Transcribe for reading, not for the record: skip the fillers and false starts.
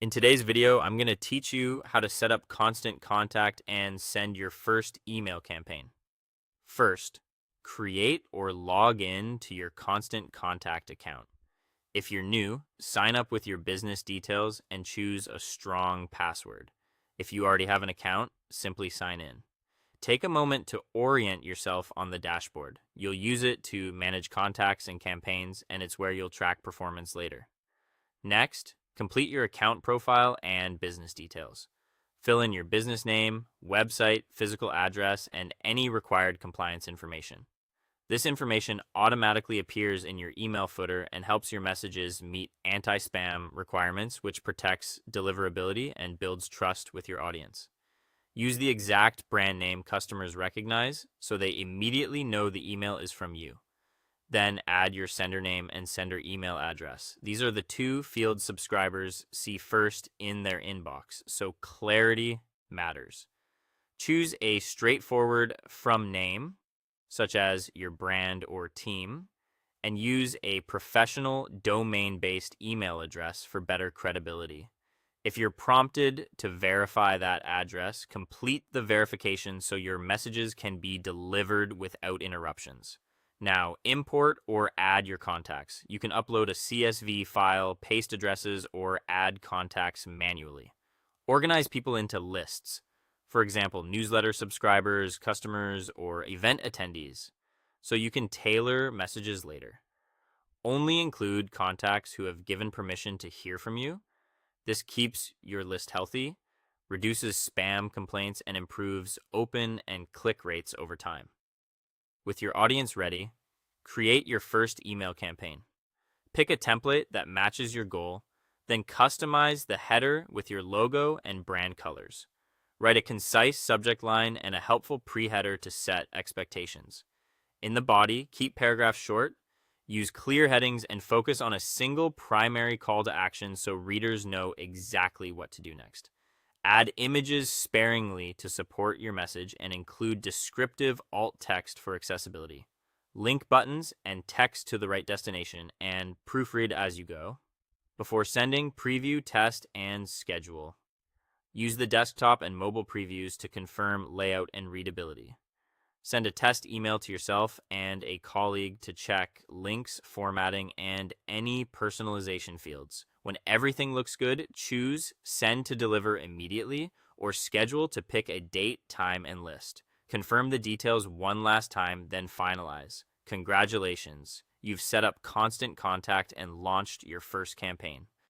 In today's video, I'm going to teach you how to set up Constant Contact and send your first email campaign. First, create or log in to your Constant Contact account. If you're new, sign up with your business details and choose a strong password. If you already have an account, simply sign in. Take a moment to orient yourself on the dashboard. You'll use it to manage contacts and campaigns, and it's where you'll track performance later. Next, complete your account profile and business details. Fill in your business name, website, physical address, and any required compliance information. This information automatically appears in your email footer and helps your messages meet anti-spam requirements, which protects deliverability and builds trust with your audience. Use the exact brand name customers recognize so they immediately know the email is from you. Then add your sender name and sender email address. These are the two fields subscribers see first in their inbox, so clarity matters. Choose a straightforward from name, such as your brand or team, and use a professional domain-based email address for better credibility. If you're prompted to verify that address, complete the verification so your messages can be delivered without interruptions. Now, import or add your contacts. You can upload a CSV file, paste addresses, or add contacts manually. Organize people into lists. For example, newsletter subscribers, customers, or event attendees, so you can tailor messages later. Only include contacts who have given permission to hear from you. This keeps your list healthy, reduces spam complaints, and improves open and click rates over time. With your audience ready, create your first email campaign. Pick a template that matches your goal, then customize the header with your logo and brand colors. Write a concise subject line and a helpful pre-header to set expectations. In the body, keep paragraphs short, use clear headings, and focus on a single primary call to action so readers know exactly what to do next. Add images sparingly to support your message and include descriptive alt text for accessibility. Link buttons and text to the right destination and proofread as you go. Before sending, preview, test, and schedule. Use the desktop and mobile previews to confirm layout and readability. Send a test email to yourself and a colleague to check links, formatting, and any personalization fields. When everything looks good, choose Send to Deliver immediately or Schedule to pick a date, time, and list. Confirm the details one last time, then finalize. Congratulations! You've set up Constant Contact and launched your first campaign.